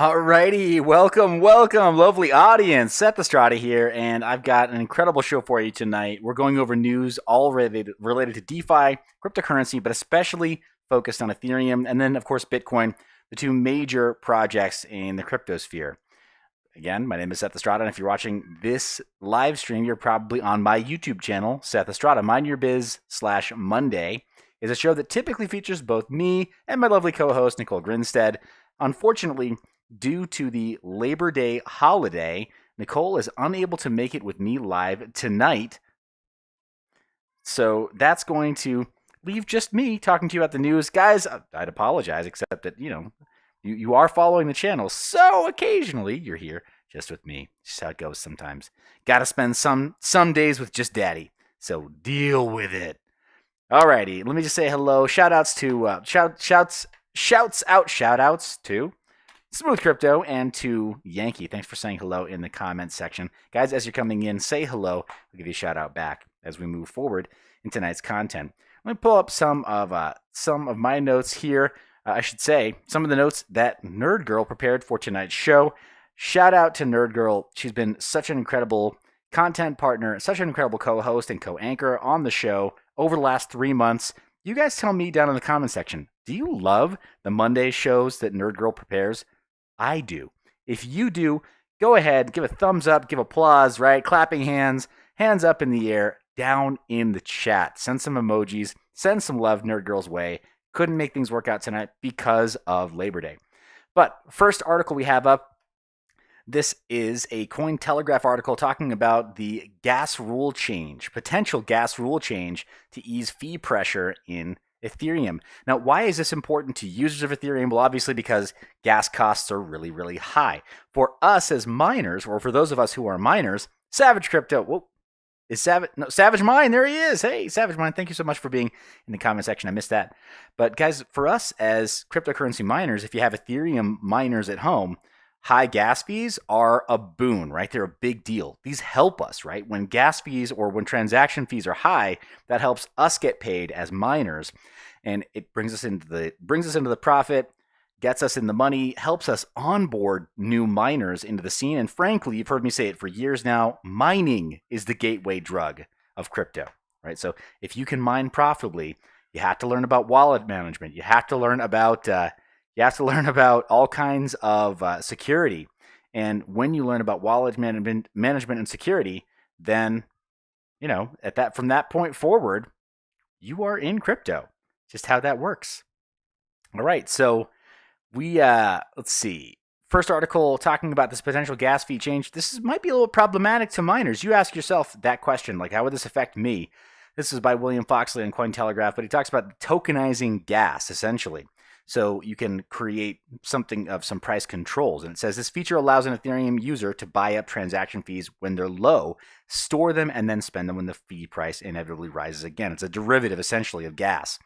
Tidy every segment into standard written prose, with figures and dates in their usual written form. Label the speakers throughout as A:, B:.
A: Alrighty, welcome, lovely audience. Seth Estrada here, and I've got an incredible show for you tonight. We're going over news all related to DeFi, cryptocurrency, but especially focused on Ethereum, and then, of course, Bitcoin, the two major projects in the crypto sphere. Again, my name is Seth Estrada, and if you're watching this live stream, you're probably on my YouTube channel, Seth Estrada. MineYourBiz/Monday is a show that typically features both me and my lovely co-host, Nicole Grinstead. Unfortunately, due to the Labor Day holiday, Nicole is unable to make it with me live tonight. So that's going to leave just me talking to you about the news. Guys, I'd apologize, except that, you are following the channel, so occasionally you're here just with me. Just how it goes sometimes. Gotta spend some days with just daddy, so deal with it. Alrighty, let me just say hello. Shoutouts to Smooth Crypto and to Yankee. Thanks for saying hello in the comments section. Guys, as you're coming in, say hello. I'll give you a shout out back as we move forward in tonight's content. Let me pull up some of my notes here. I should say, some of the notes that Nerd Girl prepared for tonight's show. Shout out to Nerd Girl. She's been such an incredible content partner, such an incredible co-host and co-anchor on the show over the last 3 months. You guys tell me down in the comment section, do you love the Monday shows that Nerd Girl prepares? I do. If you do, go ahead, give a thumbs up, give applause, right? Clapping hands, hands up in the air, down in the chat. Send some emojis, send some love Nerd Girl's way. Couldn't make things work out tonight because of Labor Day. But first article we have up, this is a Cointelegraph article talking about the gas rule change, potential gas rule change to ease fee pressure in Ethereum. Now, why is this important to users of Ethereum? Well, obviously because gas costs are really, really high. For us as miners, or for those of us who are miners, Savage Crypto, whoa, is Savage, no, Savage Mine, there he is. Hey, Savage Mine, thank you so much for being in the comment section. I missed that. But guys, for us as cryptocurrency miners, if you have Ethereum miners at home, high gas fees are a boon, right? They're a big deal. These help us, right? When gas fees or when transaction fees are high, that helps us get paid as miners, and it brings us into the profit, gets us in the money, helps us onboard new miners into the scene. And frankly, you've heard me say it for years now, mining is the gateway drug of crypto, right? So if you can mine profitably, you have to learn about wallet management. You have to learn about all kinds of security. And when you learn about wallet management and security, then, from that point forward, you are in crypto. Just how that works. All right, so we, let's see. First article talking about this potential gas fee change. This might be a little problematic to miners. You ask yourself that question, like, how would this affect me? This is by William Foxley on Cointelegraph, but he talks about tokenizing gas, essentially. So you can create something of some price controls. And it says this feature allows an Ethereum user to buy up transaction fees when they're low, store them, and then spend them when the fee price inevitably rises again. It's a derivative, essentially, of gas.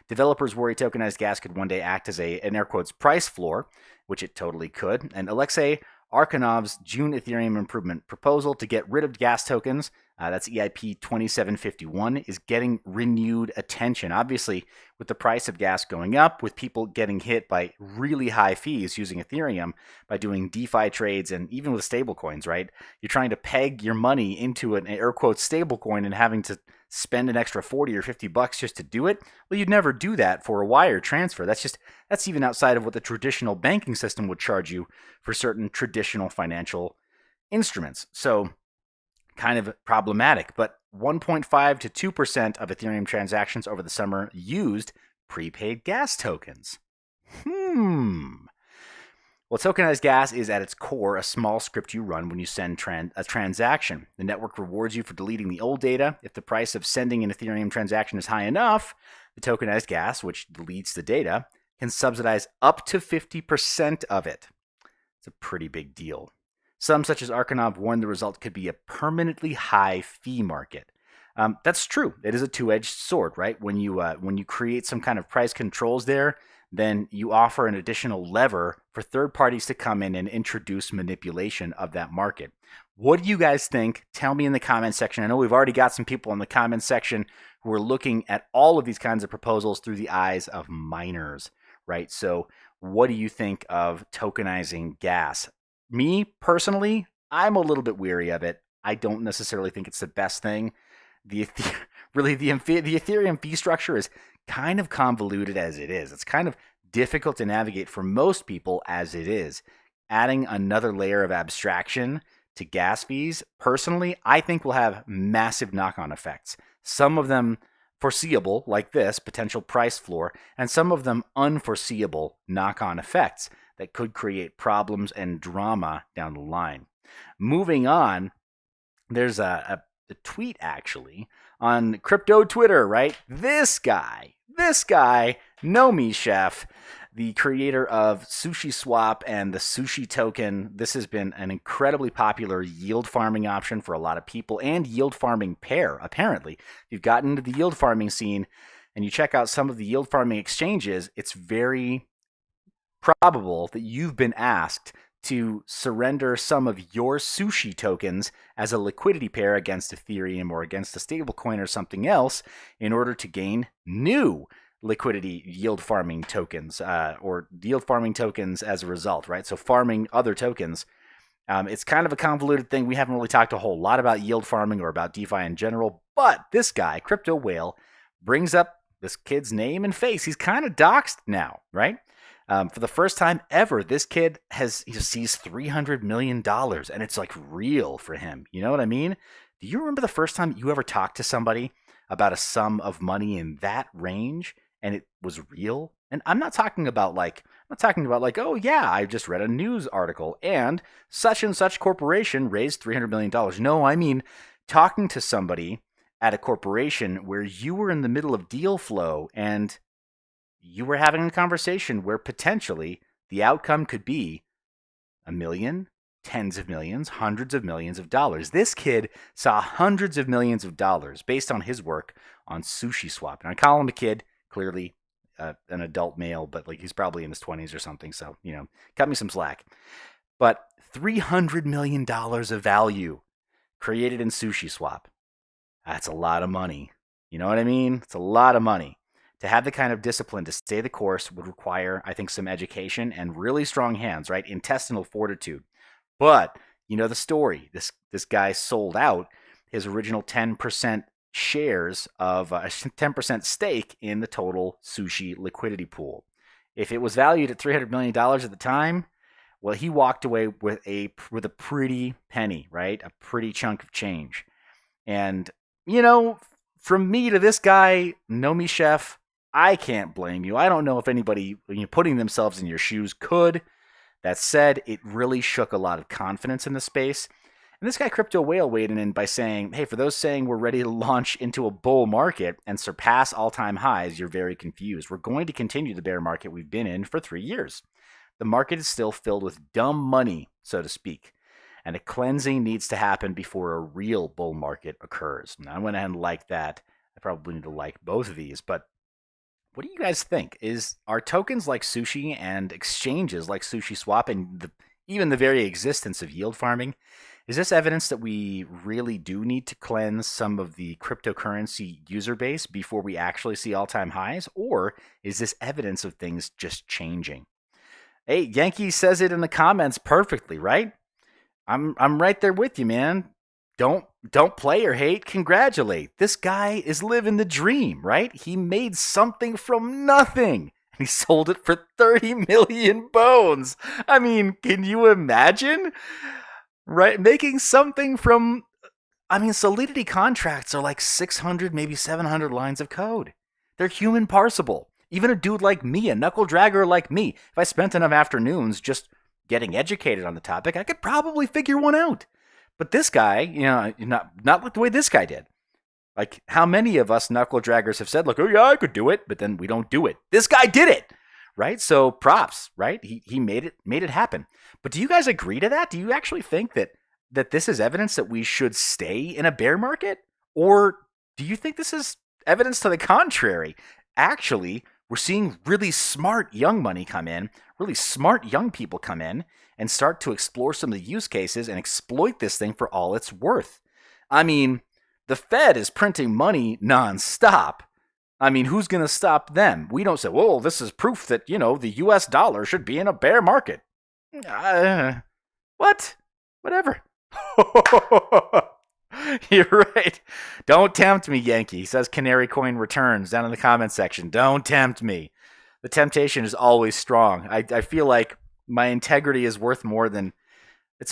A: Developers worry tokenized gas could one day act as an air quotes price floor, which it totally could. And Alexei Arkanov's June Ethereum improvement proposal to get rid of gas tokens, that's EIP 2751, is getting renewed attention. Obviously, with the price of gas going up, with people getting hit by really high fees using Ethereum, by doing DeFi trades, and even with stablecoins, right? You're trying to peg your money into an air quotes stablecoin and having to spend an extra 40 or 50 bucks just to do it. Well, you'd never do that for a wire transfer. That's even outside of what the traditional banking system would charge you for certain traditional financial instruments. So kind of problematic, but 1.5 to 2% of Ethereum transactions over the summer used prepaid gas tokens. Well, tokenized gas is at its core a small script you run when you send a transaction. The network rewards you for deleting the old data. If the price of sending an Ethereum transaction is high enough, the tokenized gas, which deletes the data, can subsidize up to 50% of it. It's a pretty big deal. Some, such as Arkanov, warn the result could be a permanently high fee market. That's true. It is a two-edged sword, right? When you create some kind of price controls there, then you offer an additional lever for third parties to come in and introduce manipulation of that market. What do you guys think? Tell me in the comment section. I know we've already got some people in the comment section who are looking at all of these kinds of proposals through the eyes of miners right? So what do you think of tokenizing gas? Me personally, I'm a little bit weary of it. I don't necessarily think it's the best thing. The really the Ethereum fee structure is kind of convoluted as it is. It's kind of difficult to navigate for most people as it is. Adding another layer of abstraction to gas fees, personally, I think will have massive knock-on effects. Some of them foreseeable, like this potential price floor, and some of them unforeseeable knock-on effects that could create problems and drama down the line. Moving on, there's a tweet actually on crypto Twitter, right? This guy, know me, Chef, the creator of SushiSwap and the Sushi token. This has been an incredibly popular yield farming option for a lot of people and yield farming pair, apparently. If you've gotten into the yield farming scene and you check out some of the yield farming exchanges, it's very probable that you've been asked to surrender some of your Sushi tokens as a liquidity pair against Ethereum or against a stablecoin or something else in order to gain new liquidity yield farming tokens or yield farming tokens as a result, right? So farming other tokens. It's kind of a convoluted thing. We haven't really talked a whole lot about yield farming or about DeFi in general, but this guy, Crypto Whale, brings up this kid's name and face. He's kind of doxxed now, right? For the first time ever, this kid sees $300 million, and it's like real for him. You know what I mean? Do you remember the first time you ever talked to somebody about a sum of money in that range and it was real? And I'm not talking about like, oh yeah, I just read a news article and such corporation raised $300 million. No, I mean talking to somebody at a corporation where you were in the middle of deal flow and you were having a conversation where potentially the outcome could be $1 million, tens of millions, hundreds of millions of dollars. This kid saw hundreds of millions of dollars based on his work on SushiSwap. And I call him a kid, clearly an adult male, but like he's probably in his 20s or something. So, cut me some slack. But $300 million of value created in SushiSwap. That's a lot of money. You know what I mean? It's a lot of money. To have the kind of discipline to stay the course would require, I think, some education and really strong hands, right? Intestinal fortitude. But you know the story. This guy sold out his original 10% shares of a 10% stake in the total sushi liquidity pool. If it was valued at $300 million at the time, well, he walked away with a pretty penny, right? A pretty chunk of change. And, from me to this guy, know me, Chef, I can't blame you. I don't know if anybody putting themselves in your shoes could. That said, it really shook a lot of confidence in the space. And this guy, Crypto Whale, weighed in by saying, hey, for those saying we're ready to launch into a bull market and surpass all-time highs, you're very confused. We're going to continue the bear market we've been in for 3 years. The market is still filled with dumb money, so to speak. And a cleansing needs to happen before a real bull market occurs. Now, I went ahead and liked that. I probably need to like both of these, but what do you guys think? Are tokens like Sushi and exchanges like SushiSwap and even the very existence of yield farming, is this evidence that we really do need to cleanse some of the cryptocurrency user base before we actually see all-time highs? Or is this evidence of things just changing? Hey, Yankee says it in the comments perfectly, right? I'm right there with you, man. Don't play or hate, congratulate. This guy is living the dream, right? He made something from nothing and he sold it for 30 million bones. I mean, can you imagine? Right? Making something from, Solidity contracts are like 600, maybe 700 lines of code. They're human parsable. Even a dude like me, a knuckle dragger like me, if I spent enough afternoons just getting educated on the topic, I could probably figure one out. But this guy, not like the way this guy did. Like, how many of us knuckle draggers have said, like, oh yeah, I could do it, but then we don't do it. This guy did it, right? So props, right? He made it happen. But do you guys agree to that? Do you actually think that this is evidence that we should stay in a bear market? Or do you think this is evidence to the contrary? Actually, we're seeing really smart young money come in, really smart young people come in and start to explore some of the use cases and exploit this thing for all it's worth. I mean, the Fed is printing money nonstop. I mean, who's going to stop them? We don't say, well, this is proof that, the US dollar should be in a bear market. What? Whatever. You're right. Don't tempt me, Yankee. He says Canary Coin returns down in the comment section. Don't tempt me. The temptation is always strong. I feel like my integrity is worth more than a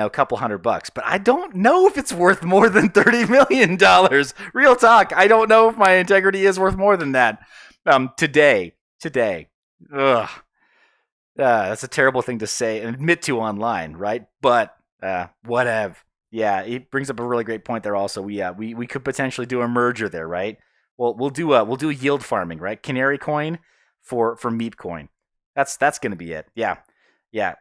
A: couple $100, but I don't know if it's worth more than $30 million. Real talk. I don't know if my integrity is worth more than that. Today. Ugh. That's a terrible thing to say and admit to online, right? But whatever. Yeah, it brings up a really great point there. Also, we could potentially do a merger there, right? Well, we'll do yield farming, right? Canary Coin for Meep Coin. That's gonna be it. Yeah.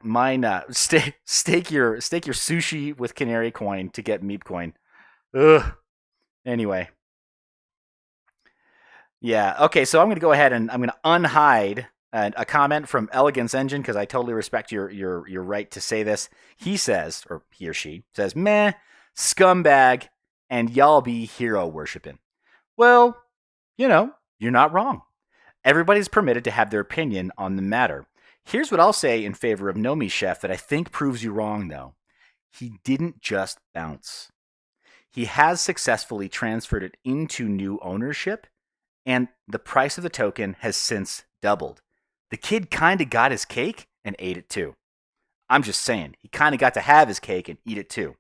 A: Mine. Stake your sushi with Canary Coin to get Meep Coin. Ugh. Anyway. Yeah. Okay. So I'm gonna go ahead and I'm gonna unhide a comment from Elegance Engine, because I totally respect your right to say this. He says, or he or she says, meh, scumbag, and y'all be hero worshiping. Well, you're not wrong. Everybody's permitted to have their opinion on the matter. Here's what I'll say in favor of Nomi Chef that I think proves you wrong, though. He didn't just bounce. He has successfully transferred it into new ownership, and the price of the token has since doubled. The kid kind of got his cake and ate it too. I'm just saying, he kind of got to have his cake and eat it too,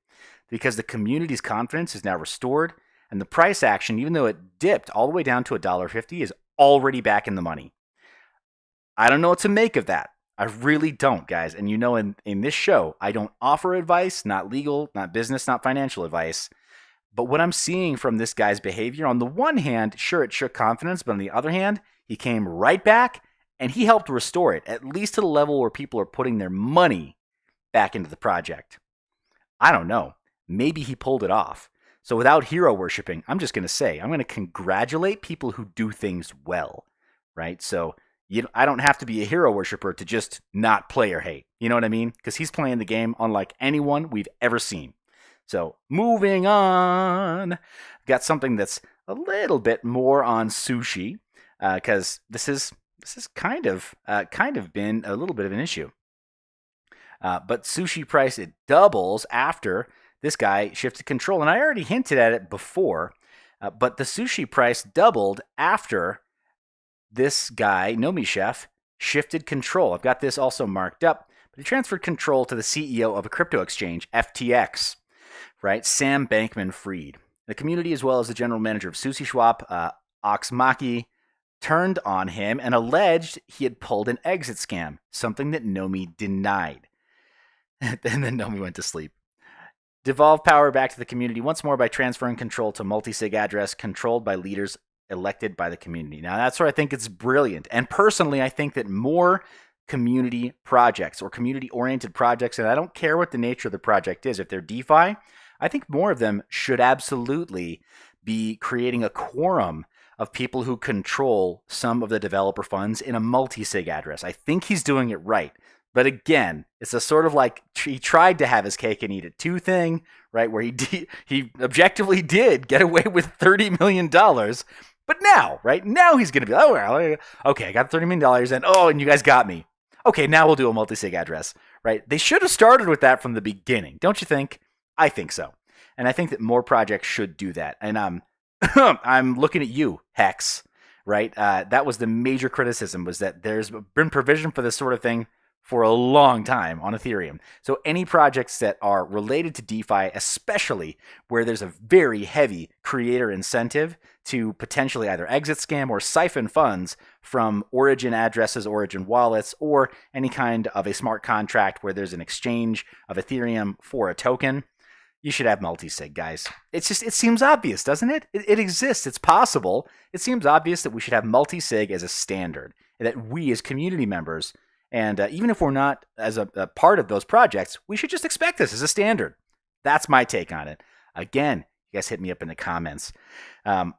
A: because the community's confidence is now restored, and the price action, even though it dipped all the way down to $1.50, is already back in the money. I don't know what to make of that. I really don't, guys. And in this show, I don't offer advice, not legal, not business, not financial advice. But what I'm seeing from this guy's behavior, on the one hand, sure, it shook confidence, but on the other hand, he came right back and he helped restore it, at least to the level where people are putting their money back into the project. I don't know. Maybe he pulled it off. So without hero worshiping, I'm just going to say, I'm going to congratulate people who do things well, right? So I don't have to be a hero worshiper to just not play or hate. You know what I mean? Because he's playing the game unlike anyone we've ever seen. So moving on, got something that's a little bit more on sushi, because this is kind of been a little bit of an issue. But sushi price, it doubles after this guy shifted control. And I already hinted at it before, but the sushi price doubled after this guy, Nomi Chef, shifted control. I've got this also marked up, but he transferred control to the CEO of a crypto exchange, FTX, right? Sam Bankman-Fried. The community, as well as the general manager of SushiSwap, Oxmaki, turned on him and alleged he had pulled an exit scam, something that Nomi denied. And then Nomi went to sleep. Devolve power back to the community once more by transferring control to multi-sig address controlled by leaders elected by the community. Now, that's where I think it's brilliant. And personally, I think that more community projects or community-oriented projects, and I don't care what the nature of the project is, if they're DeFi, I think more of them should absolutely be creating a quorum of people who control some of the developer funds in a multi-sig address. I think he's doing it right. But again, it's a sort of like he tried to have his cake and eat it too thing, right? Where he objectively did get away with $30 million. But now, right? Now he's going to be, oh, well, okay, I got $30 million and you guys got me. Okay, now we'll do a multi-sig address, right? They should have started with that from the beginning, don't you think? I think so. And I think that more projects should do that. And I'm looking at you, Hex, right? That was the major criticism, was that there's been provision for this sort of thing for a long time on Ethereum. So any projects that are related to DeFi, especially where there's a very heavy creator incentive to potentially either exit scam or siphon funds from origin addresses, origin wallets, or any kind of a smart contract where there's an exchange of Ethereum for a token, you should have multi-sig, guys. It seems obvious, doesn't it? It exists. It's possible. It seems obvious that we should have multi-sig as a standard, and that we as community members, and even if we're not as a part of those projects, we should just expect this as a standard. That's my take on it. Again, you guys hit me up in the comments. Yeah,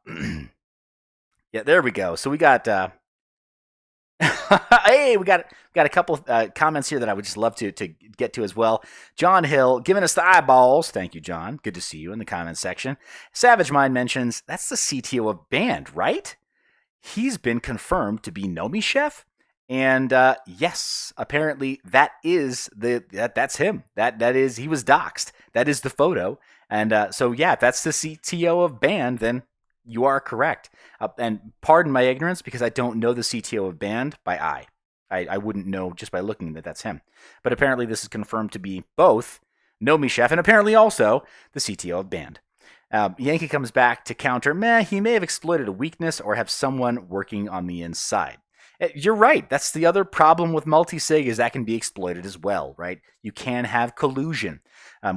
A: there we go. So we got, hey, we got a couple comments here that I would just love to get to as well. John Hill giving us the eyeballs. Thank you, John. Good to see you in the comments section. Savage Mind mentions that's the CTO of Band, right? he's been confirmed to be Nomi Chef. And yes, apparently that's him. That is, he was doxxed. That is the photo. And so yeah, if that's the CTO of Band, then you are correct. And pardon my ignorance because I don't know the CTO of Band by eye. I wouldn't know just by looking that that's him. But apparently this is confirmed to be both Nomi Chef and apparently also the CTO of Band. Yankee comes back to counter, he may have exploited a weakness or have someone working on the inside. You're right. That's the other problem with multisig is that can be exploited as well, right? You can have collusion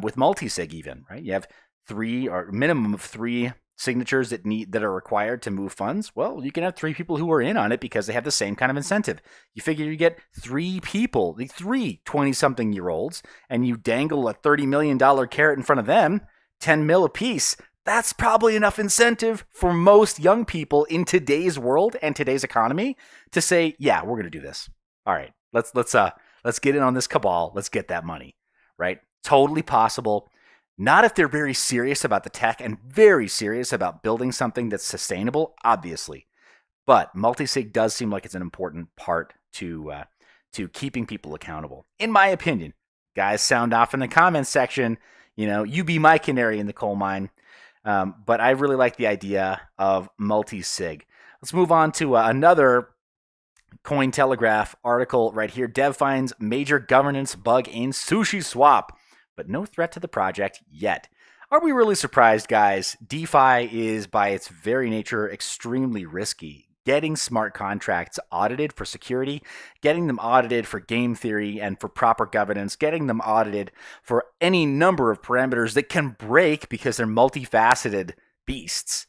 A: with multisig even, right? You have 3 or minimum of 3 signatures that are required to move funds. Well, you can have 3 people who are in on it because they have the same kind of incentive. You figure you get 3 people, the 3 20-something-year-olds, and you dangle a $30 million carrot in front of them, 10 mil apiece. That's probably enough incentive for most young people in today's world and today's economy to say, yeah, we're going to do this. All right, let's get in on this cabal. Let's get that money, right? Totally possible. Not if they're very serious about the tech and very serious about building something that's sustainable, obviously. But multisig does seem like it's an important part to keeping people accountable, in my opinion. Guys, sound off in the comments section. You be my canary in the coal mine. But I really like the idea of multi-sig. Let's move on to another Cointelegraph article right here. Dev finds major governance bug in SushiSwap, but no threat to the project yet. Are we really surprised, guys? DeFi is, by its very nature, extremely risky. Getting smart contracts audited for security, getting them audited for game theory and for proper governance, getting them audited for any number of parameters that can break because they're multifaceted beasts.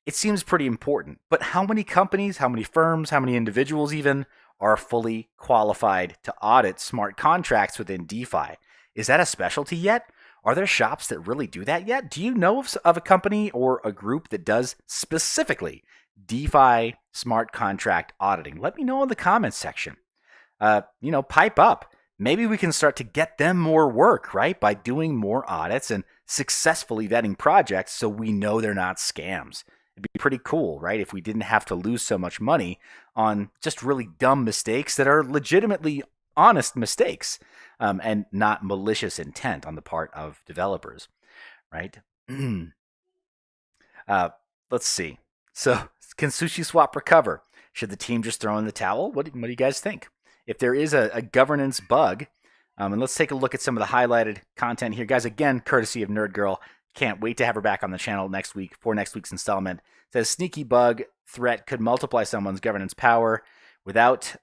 A: It seems pretty important. But how many companies, how many firms, how many individuals even are fully qualified to audit smart contracts within DeFi? Is that a specialty yet? Are there shops that really do that yet? Do you know of a company or a group that does specifically DeFi smart contract auditing? Let me know in the comments section. Pipe up. Maybe we can start to get them more work, right? By doing more audits and successfully vetting projects so we know they're not scams. It'd be pretty cool, right? If we didn't have to lose so much money on just really dumb mistakes that are legitimately honest mistakes and not malicious intent on the part of developers, right? Let's see. So can SushiSwap recover? Should the team just throw in the towel? What do you guys think? If there is a governance bug, and let's take a look at some of the highlighted content here. Guys, again, courtesy of Nerd Girl. Can't wait to have her back on the channel next week for next week's installment. It says sneaky bug threat could multiply someone's governance power without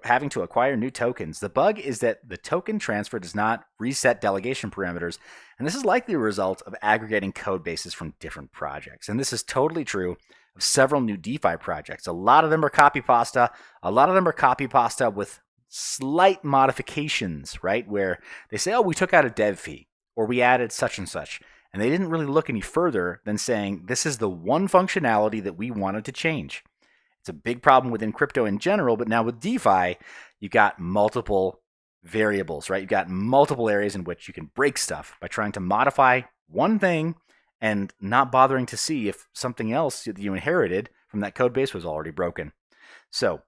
A: having to acquire new tokens. The bug is that the token transfer does not reset delegation parameters, and this is likely a result of aggregating code bases from different projects. And this is totally true of several new DeFi projects. A lot of them are copy pasta. A lot of them are copy pasta with slight modifications, right? Where they say, oh, we took out a dev fee, or we added such and such. And they didn't really look any further than saying, this is the one functionality that we wanted to change. It's a big problem within crypto in general, but now with DeFi, you got multiple variables, right? You've got multiple areas in which you can break stuff by trying to modify one thing and not bothering to see if something else that you inherited from that code base was already broken. So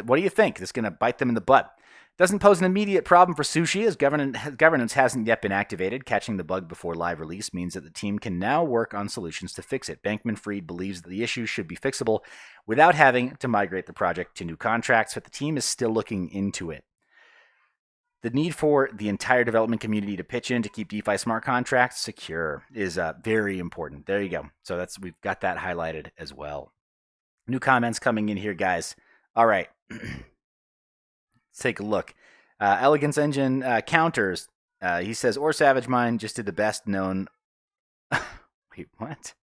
A: what do you think? This is going to bite them in the butt. Doesn't pose an immediate problem for Sushi as governance hasn't yet been activated. Catching the bug before live release means that the team can now work on solutions to fix it. Bankman-Fried believes that the issue should be fixable without having to migrate the project to new contracts, but the team is still looking into it. The need for the entire development community to pitch in to keep DeFi smart contracts secure is very important. There you go. So we've got that highlighted as well. New comments coming in here, guys. All right. Let's take a look. Elegance Engine counters. He says, or Savage Mind just did the best known. Wait, what?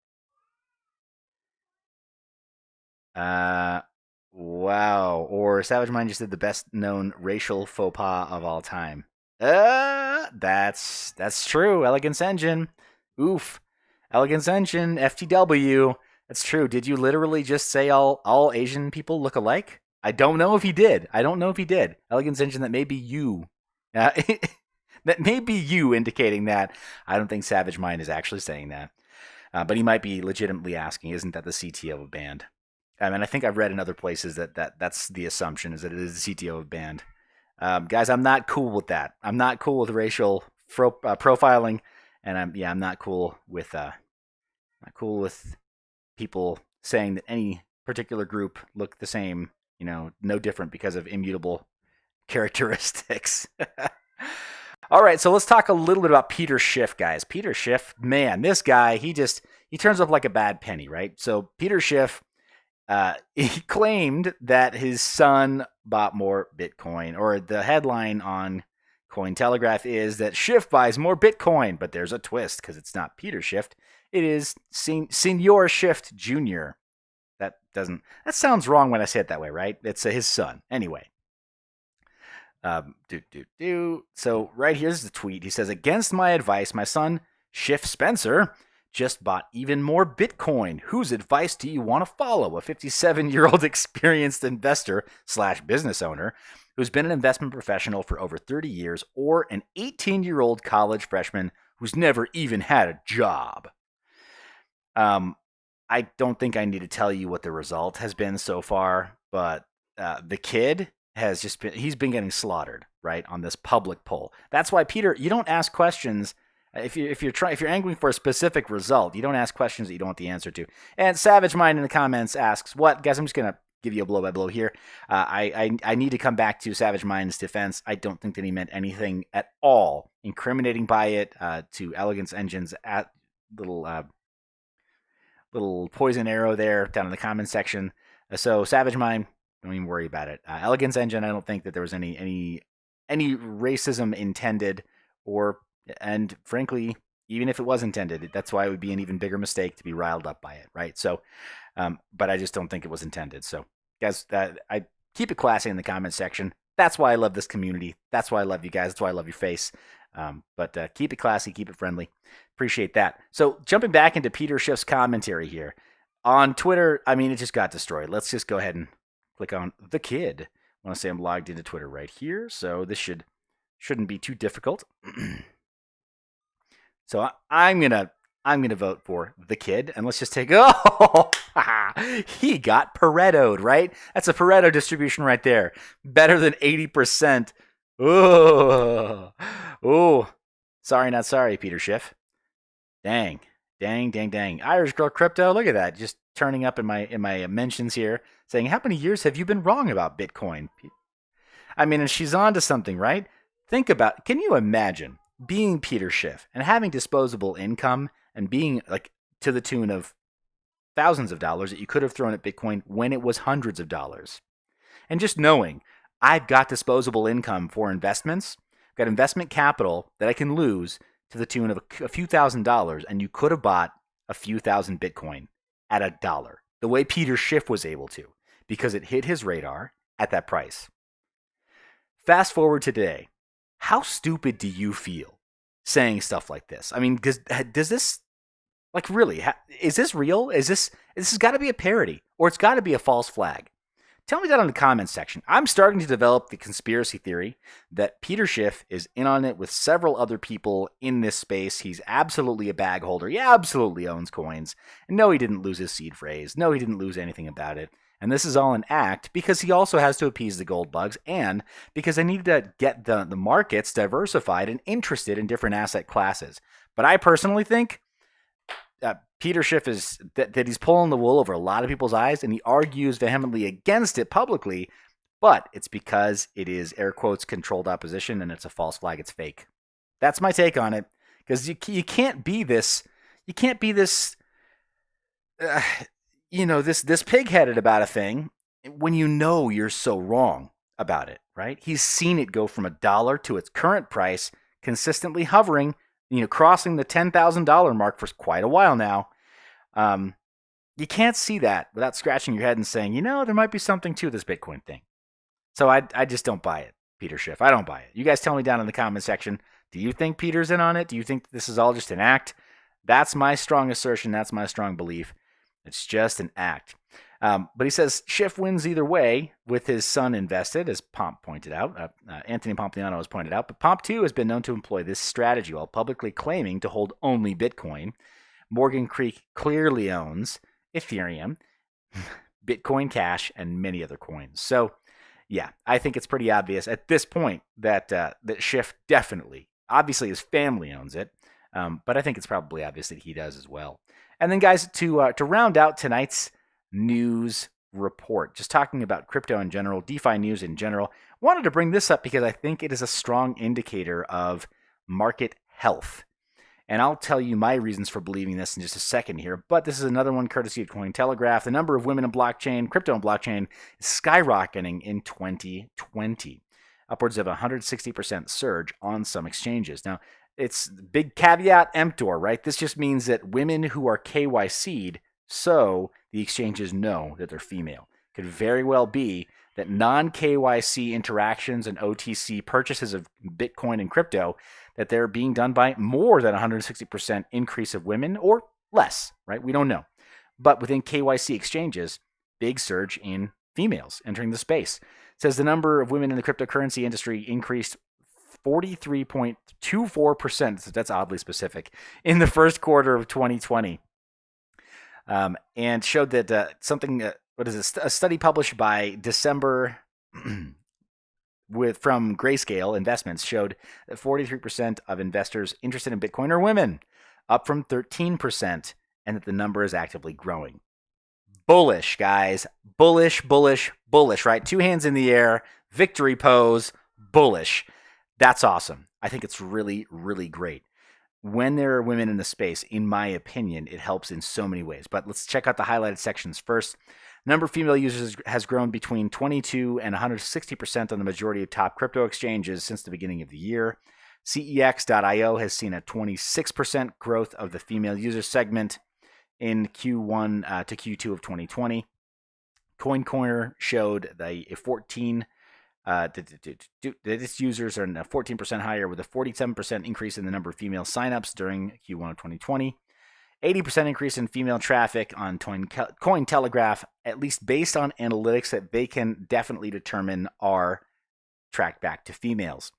A: Wow. Or Savage Mind just did the best known racial faux pas of all time. That's true. Elegance Engine. Oof. Elegance Engine, FTW. That's true. Did you literally just say all Asian people look alike? I don't know if he did. Elegance Engine, that may be you. That may be you indicating that. I don't think Savage Mind is actually saying that. But he might be legitimately asking, isn't that the CTO of a band? I mean, I think I've read in other places that's the assumption, is that it is the CTO of band. Guys, I'm not cool with that. I'm not cool with racial profiling, and I'm not cool with people saying that any particular group look the same, no different because of immutable characteristics. All right, so let's talk a little bit about Peter Schiff, guys. Peter Schiff, man, this guy, he turns up like a bad penny, right? So Peter Schiff, he claimed that his son bought more Bitcoin, or the headline on Cointelegraph is that Schiff buys more Bitcoin, but there's a twist because it's not Peter Schiff. It is Senior Schiff Jr. That sounds wrong when I say it that way, right? It's his son. Anyway. So right here's the tweet. He says, against my advice, my son, Schiff Spencer, just bought even more Bitcoin. Whose advice do you want to follow? A 57-year-old experienced investor / business owner who's been an investment professional for over 30 years, or an 18-year-old college freshman who's never even had a job. I don't think I need to tell you what the result has been so far, but the kid has he's been getting slaughtered, right, on this public poll. That's why, Peter, you don't ask questions. If you're angling for a specific result, you don't ask questions that you don't want the answer to. And Savage Mind in the comments asks, what? Guys, I'm just going to give you a blow by blow here. I need to come back to Savage Mind's defense. I don't think that he meant anything at all incriminating by it to Elegance Engine's little poison arrow there down in the comment section. So Savage Mind, don't even worry about it. Elegance Engine, I don't think that there was any racism intended, and frankly, even if it was intended, that's why it would be an even bigger mistake to be riled up by it, right? So, but I just don't think it was intended. So, guys, I keep it classy in the comment section. That's why I love this community. That's why I love you guys. That's why I love your face. But keep it classy, keep it friendly. Appreciate that. So, jumping back into Peter Schiff's commentary here on Twitter, I mean, it just got destroyed. Let's just go ahead and click on the kid. I want to say I'm logged into Twitter right here, so this shouldn't be too difficult. So I'm gonna vote for the kid, and let's just take. Oh, he got Paretoed, right? That's a Pareto distribution right there. Better than 80%. Oh, sorry, not sorry, Peter Schiff. Dang. Irish Girl Crypto, look at that, just turning up in my mentions here, saying, how many years have you been wrong about Bitcoin? I mean, and she's on to something, right? Can you imagine being Peter Schiff and having disposable income and being like to the tune of thousands of dollars that you could have thrown at Bitcoin when it was hundreds of dollars? And just knowing I've got disposable income for investments, got investment capital that I can lose to the tune of a few $1,000s, and you could have bought a few thousand Bitcoin at $1, the way Peter Schiff was able to, because it hit his radar at that price. Fast forward to today. How stupid do you feel saying stuff like this? I mean, does this, like, really, is this real? This has got to be a parody, or it's got to be a false flag. Tell me that in the comments section. I'm starting to develop the conspiracy theory that Peter Schiff is in on it with several other people in this space. He's absolutely a bag holder. He absolutely owns coins. And no, he didn't lose his seed phrase. No, he didn't lose anything about it. And this is all an act because he also has to appease the gold bugs, and because I need to get the markets diversified and interested in different asset classes. But I personally think Peter Schiff is that he's pulling the wool over a lot of people's eyes, and he argues vehemently against it publicly, but it's because it is, air quotes, controlled opposition, and it's a false flag. It's fake. That's my take on it, because you can't be this. You can't be this. This pig-headed about a thing when you know you're so wrong about it, right? He's seen it go from $1 to its current price, consistently hovering, crossing the $10,000 mark for quite a while now. You can't see that without scratching your head and saying, there might be something to this Bitcoin thing. So I just don't buy it, Peter Schiff. I don't buy it. You guys tell me down in the comment section, do you think Peter's in on it? Do you think this is all just an act? That's my strong assertion. That's my strong belief. It's just an act. But he says Schiff wins either way with his son invested, as Pomp pointed out. Anthony Pompliano has pointed out. But Pomp, too, has been known to employ this strategy while publicly claiming to hold only Bitcoin. Morgan Creek clearly owns Ethereum. Bitcoin Cash, and many other coins. So, yeah, I think it's pretty obvious at this point that that Schiff definitely, obviously his family owns it, but I think it's probably obvious that he does as well. And then, guys, to round out tonight's news report, just talking about crypto in general, DeFi news in general, wanted to bring this up because I think it is a strong indicator of market health. And I'll tell you my reasons for believing this in just a second here, but this is another one courtesy of Cointelegraph. The number of women in blockchain, crypto and blockchain, is skyrocketing in 2020, upwards of 160% surge on some exchanges. Now, it's big caveat emptor, right? This just means that women who are KYC'd, so the exchanges know that they're female. Could very well be that non-KYC interactions and OTC purchases of Bitcoin and crypto, that they're being done by more than 160% increase of women or less, right? We don't know. But within KYC exchanges, big surge in females entering the space. It says the number of women in the cryptocurrency industry increased 43.24%, so that's oddly specific, in the first quarter of 2020. And showed that a study published by December from Grayscale Investments showed that 43% of investors interested in Bitcoin are women, up from 13%, and that the number is actively growing. Bullish, guys. Bullish, bullish, bullish, right? Two hands in the air, victory pose, bullish. That's awesome. I think it's really, really great. When there are women in the space, in my opinion, it helps in so many ways. But let's check out the highlighted sections first. Number of female users has grown between 22 and 160% on the majority of top crypto exchanges since the beginning of the year. CEX.io has seen a 26% growth of the female user segment in Q1 to Q2 of 2020. CoinCorner showed that its users are 14% higher, with a 47% increase in the number of female signups during Q1 of 2020. 80% increase in female traffic on Cointelegraph, at least based on analytics that they can definitely determine are tracked back to females.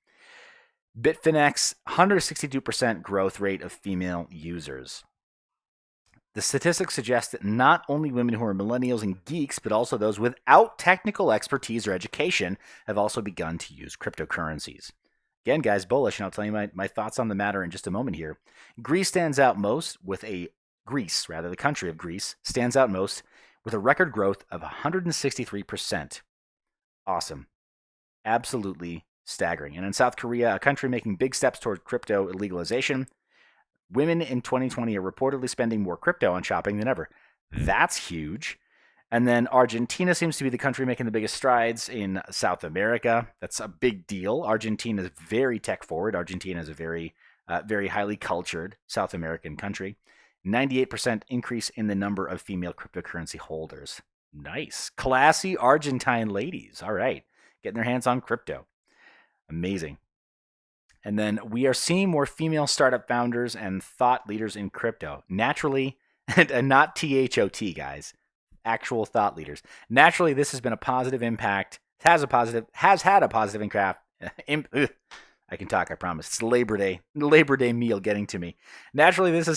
A: Bitfinex, 162% growth rate of female users. The statistics suggest that not only women who are millennials and geeks, but also those without technical expertise or education have also begun to use cryptocurrencies. Again, guys, bullish, and I'll tell you my thoughts on the matter in just a moment here. Greece stands out most with the country of Greece, stands out most with a record growth of 163%. Awesome. Absolutely staggering. And in South Korea, a country making big steps toward crypto legalization, women in 2020 are reportedly spending more crypto on shopping than ever. That's huge. And then Argentina seems to be the country making the biggest strides in South America. That's a big deal. Argentina is very tech forward. Argentina is a very, very highly cultured South American country. 98% increase in the number of female cryptocurrency holders. Nice. Classy Argentine ladies. All right. Getting their hands on crypto. Amazing. And then we are seeing more female startup founders and thought leaders in crypto. Naturally, and not THOT, guys. Actual thought leaders. Naturally, this has been a positive impact. Has had a positive impact. I can talk, I promise. It's Labor Day meal getting to me. Naturally, this has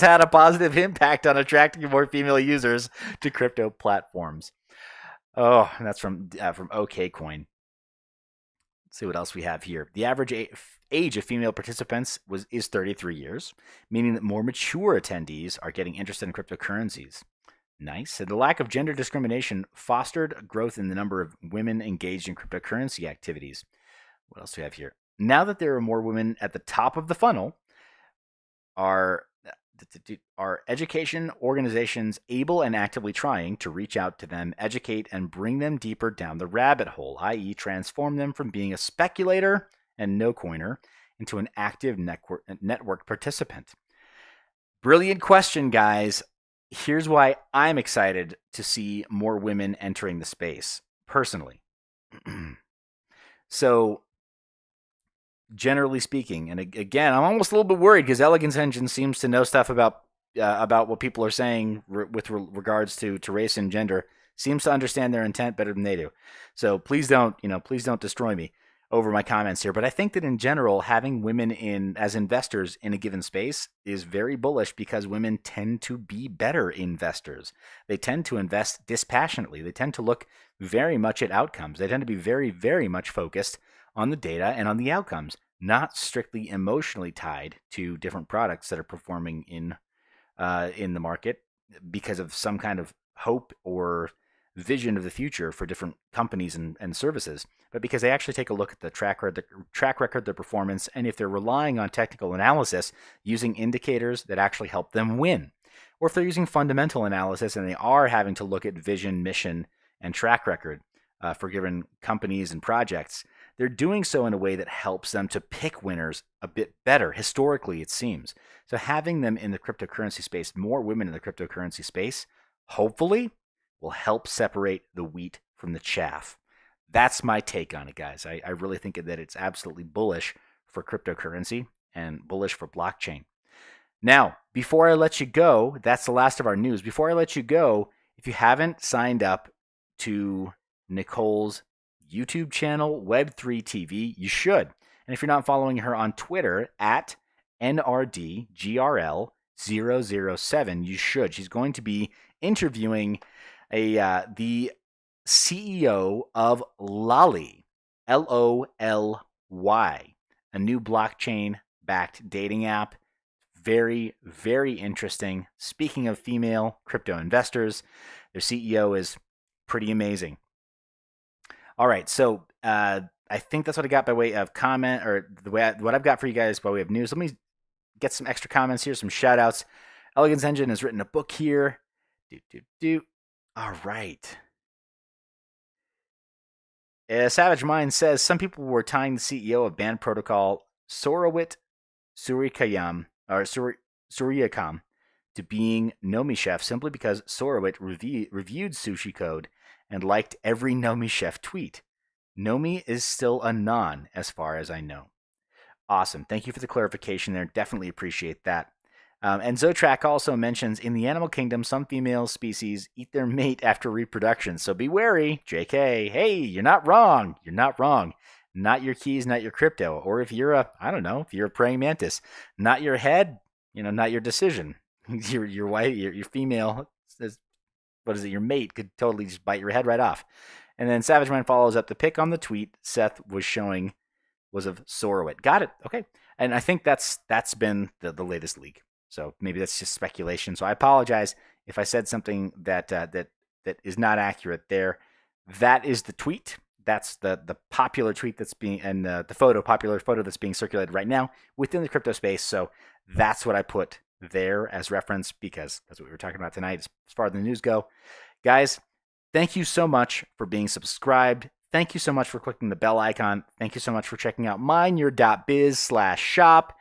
A: had a positive impact on attracting more female users to crypto platforms. Oh, and that's from OKCoin. Let's see what else we have here. The average age of female participants is 33 years, meaning that more mature attendees are getting interested in cryptocurrencies. Nice. And the lack of gender discrimination fostered growth in the number of women engaged in cryptocurrency activities. What else do we have here? Now that there are more women at the top of the funnel, are education organizations able and actively trying to reach out to them, educate, and bring them deeper down the rabbit hole, i.e. transform them from being a speculator and no-coiner into an active network participant? Brilliant question, guys. Here's why I'm excited to see more women entering the space, personally. So, generally speaking, and again, I'm almost a little bit worried because Elegance Engine seems to know stuff about what people are saying with regards to race and gender. Seems to understand their intent better than they do. So please don't destroy me over my comments here, but I think that in general, having women in as investors in a given space is very bullish because women tend to be better investors. They tend to invest dispassionately. They tend to look very much at outcomes. They tend to be very, very much focused on the data and on the outcomes, not strictly emotionally tied to different products that are performing in the market because of some kind of hope or vision of the future for different companies and services, but because they actually take a look at the track record, their performance, and if they're relying on technical analysis using indicators that actually help them win, or if they're using fundamental analysis and they are having to look at vision, mission, and track record for given companies and projects, they're doing so in a way that helps them to pick winners a bit better, historically, it seems. So having them in the cryptocurrency space, more women in the cryptocurrency space, hopefully will help separate the wheat from the chaff. That's my take on it, guys. I really think that it's absolutely bullish for cryptocurrency and bullish for blockchain. Now, before I let you go, that's the last of our news. Before I let you go, if you haven't signed up to Nicole's YouTube channel, Web3 TV, you should. And if you're not following her on Twitter at NRDGRL007, you should. She's going to be interviewing the CEO of Lolly, Lolly, a new blockchain-backed dating app. Very, very interesting. Speaking of female crypto investors, their CEO is pretty amazing. All right, so I think that's what I got by way of comment, or what I've got for you guys by way of news. Let me get some extra comments here, some shout-outs. Elegance Engine has written a book here. All right. Savage Mind says some people were tying the CEO of banned protocol Sorowit Suryakam to being Nomi Chef simply because Sorowit reviewed Sushi Code and liked every Nomi Chef tweet. Nomi is still a non, as far as I know. Awesome. Thank you for the clarification there. Definitely appreciate that. And Zotrak also mentions, in the animal kingdom, some female species eat their mate after reproduction. So be wary, JK. Hey, you're not wrong. You're not wrong. Not your keys, not your crypto. Or if you're if you're a praying mantis, not your head, not your decision. Your wife, your female, your mate could totally just bite your head right off. And then Savage Mind follows up, the pic on the tweet Seth was showing was of Sorowit. Got it. Okay. And I think that's been the latest leak. So maybe that's just speculation. So I apologize if I said something that is not accurate there. That is the tweet. That's the popular tweet that's being, and the popular photo that's being circulated right now within the crypto space. So that's what I put there as reference because that's what we were talking about tonight as far as the news go. Guys, thank you so much for being subscribed. Thank you so much for clicking the bell icon. Thank you so much for checking out MineYourBiz/shop.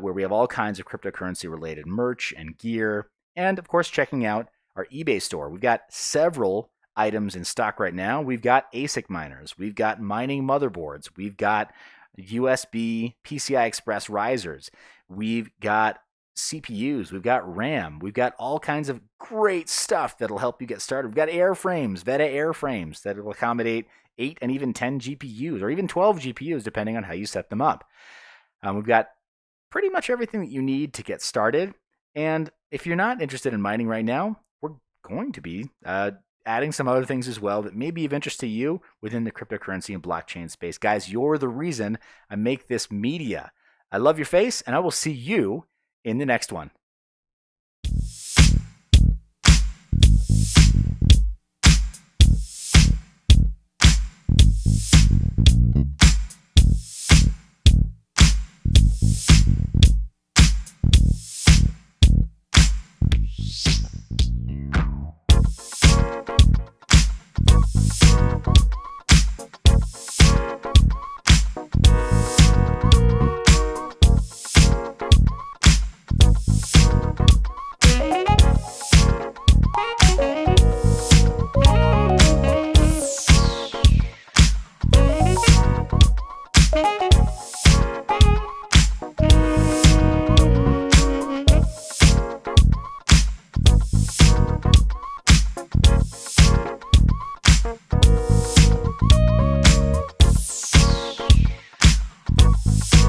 A: Where we have all kinds of cryptocurrency related merch and gear, and of course checking out our eBay store. We've got several items in stock right now. We've got ASIC miners, we've got mining motherboards, we've got USB PCI Express risers, we've got CPUs, we've got RAM, we've got all kinds of great stuff that'll help you get started. We've got airframes, Veta airframes that will accommodate 8 and even 10 GPUs or even 12 GPUs depending on how you set them up. We've got pretty much everything that you need to get started. And if you're not interested in mining right now, we're going to be adding some other things as well that may be of interest to you within the cryptocurrency and blockchain space. Guys, you're the reason I make this media. I love your face, and I will see you in the next one.